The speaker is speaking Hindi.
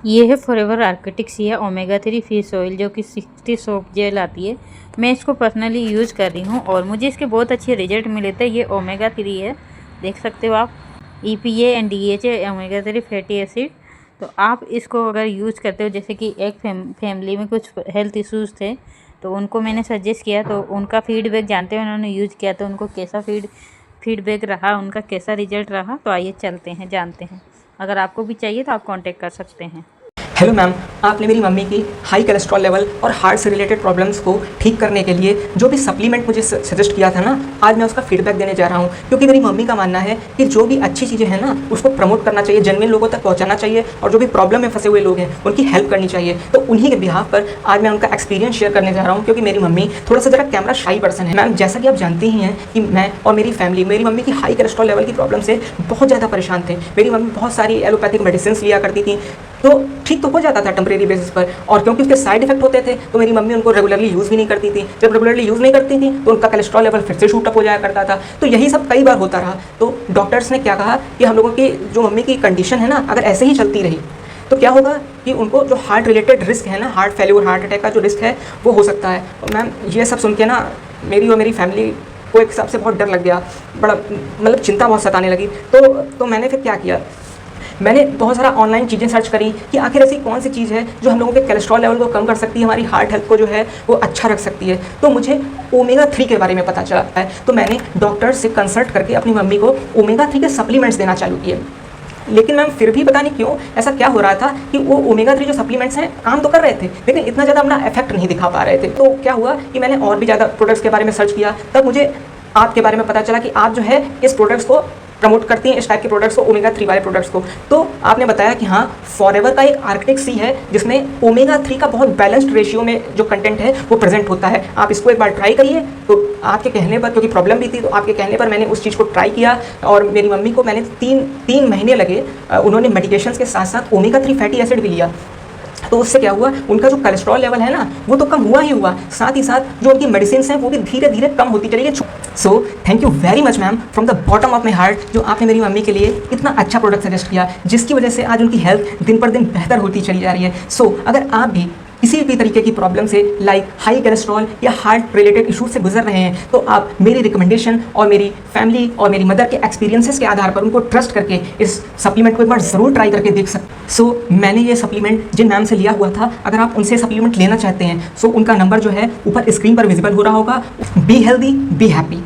ये है forever Arctic Siya omega 3 fish oil जो कि 60 सोप जेल आती है। मैं इसको पर्सनली यूज़ कर रही हूँ और मुझे इसके बहुत अच्छे रिजल्ट मिले थे। ये ओमेगा 3 है, देख सकते हो आप। EPA and DHA omega 3 fatty acid. तो आप इसको अगर यूज़ करते हो, जैसे कि एक फैमिली में कुछ हेल्थ इश्यूज़ थे तो उनको मैंने सजेस्ट किया, तो उनका फीडबैक जानते हैं, उन्होंने यूज़ किया तो उनको कैसा फीडबैक रहा, उनका कैसा रिजल्ट रहा। तो आइए चलते हैं, जानते हैं। अगर आपको भी चाहिए तो आप कांटेक्ट कर सकते हैं। हेलो मैम, आपने मेरी मम्मी की हाई कोलेस्ट्रॉल लेवल और हार्ट से रिलेटेड प्रॉब्लम्स को ठीक करने के लिए जो भी सप्लीमेंट मुझे सजेस्ट किया था ना, आज मैं उसका फीडबैक देने जा रहा हूँ। क्योंकि मेरी मम्मी का मानना है कि जो भी अच्छी चीज़ें हैं ना, उसको प्रमोट करना चाहिए, जेन्युइन लोगों तक पहुँचाना चाहिए, और जो भी प्रॉब्लम में फंसे हुए लोग हैं उनकी हेल्प करनी चाहिए। तो उन्हीं के बिहाफ पर आज मैं उनका एक्सपीरियंस शेयर करने जा रहा हूँ। क्योंकि मेरी मम्मी थोड़ा सा ज़रा कैमरा शाई पर्सन है। मैम, जैसा कि आप जानते ही हैं कि मैं और मेरी फैमिली मेरी मम्मी की हाई कोलेस्ट्रॉल लेवल की प्रॉब्लम से बहुत ज़्यादा परेशान थे। मेरी मम्मी बहुत सारी एलोपैथिक मेडिसिन लिया करती थी, तो ठीक तो हो जाता था टेम्परेरी बेसिस पर, और क्योंकि उसके साइड इफेक्ट होते थे तो मेरी मम्मी उनको रेगुलरली यूज़ भी नहीं करती थी। जब रेगुलरली यूज़ नहीं करती थी तो उनका कोलेस्ट्रॉल लेवल फिर से शूट अप हो जाया करता था। तो यही सब कई बार होता रहा। तो डॉक्टर्स ने क्या कहा कि हम लोगों की जो मम्मी की कंडीशन है ना, अगर ऐसे ही चलती रही तो क्या होगा कि उनको जो हार्ट रिलेटेड रिस्क है ना, हार्ट फेल्यूर, हार्ट अटैक का जो रिस्क है वो हो सकता है। और मैम, ये सब सुन के ना मेरी और मेरी फैमिली को एक हिसाब से बहुत डर लग गया, बड़ा मतलब चिंता बहुत सताने लगी। तो मैंने फिर क्या किया, मैंने बहुत सारा ऑनलाइन चीज़ें सर्च करी कि आखिर ऐसी कौन सी चीज़ है जो हम लोगों के कोलेस्ट्रॉल लेवल को कम कर सकती है, हमारी हार्ट हेल्थ को जो है वो अच्छा रख सकती है। तो मुझे ओमेगा 3 के बारे में पता चला है। तो मैंने डॉक्टर से कंसल्ट करके अपनी मम्मी को ओमेगा 3 के सप्लीमेंट्स देना चालू किए। लेकिन मैम, फिर भी पता नहीं क्यों ऐसा क्या हो रहा था कि वो ओमेगा 3 जो सप्लीमेंट्स हैं काम तो कर रहे थे, लेकिन इतना ज़्यादा अपना इफेक्ट नहीं दिखा पा रहे थे। तो क्या हुआ कि मैंने और भी ज़्यादा प्रोडक्ट्स के बारे में सर्च किया। तब मुझे आपके बारे में पता चला कि आप जो है इस प्रोडक्ट्स को प्रमोट करती हैं, इस टाइप के प्रोडक्ट्स को, ओमेगा 3 वाले प्रोडक्ट्स को। तो आपने बताया कि हाँ, फॉरएवर का एक आर्किटिक सी है जिसमें ओमेगा 3 का बहुत बैलेंस्ड रेशियो में जो कंटेंट है वो प्रेजेंट होता है। आप इसको एक बार ट्राई करिए। तो आपके कहने पर, क्योंकि प्रॉब्लम भी थी, तो आपके कहने पर मैंने उस चीज़ को ट्राई किया और मेरी मम्मी को मैंने तीन महीने लगे। उन्होंने मेडिकेशंस के साथ साथ ओमेगा 3 फैटी एसिड भी लिया। तो उससे क्या हुआ, उनका जो कोलेस्ट्रॉल लेवल है ना वो तो कम हुआ ही हुआ, साथ ही साथ जो उनकी मेडिसिन हैं वो भी धीरे धीरे कम होती चली गई। So thank you very much ma'am, from the bottom of my heart, जो आपने मेरी मम्मी के लिए इतना अच्छा प्रोडक्ट सजेस्ट किया, जिसकी वजह से आज उनकी हेल्थ दिन पर दिन बेहतर होती चली जा रही है। सो अगर आप भी किसी भी तरीके की प्रॉब्लम से, लाइक हाई कोलेस्ट्रॉल या हार्ट रिलेटेड इशूज से गुजर रहे हैं, तो आप मेरी रिकमेंडेशन और मेरी फैमिली और मेरी मदर के एक्सपीरियंसेस के आधार पर उनको ट्रस्ट करके इस सप्लीमेंट को एक बार ज़रूर ट्राई करके देख सकते। सो मैंने ये सप्लीमेंट जिन मैम से लिया हुआ था, अगर आप उनसे सप्लीमेंट लेना चाहते हैं, सो उनका नंबर जो है ऊपर स्क्रीन पर विजिबल हो रहा होगा। Be healthy, be happy.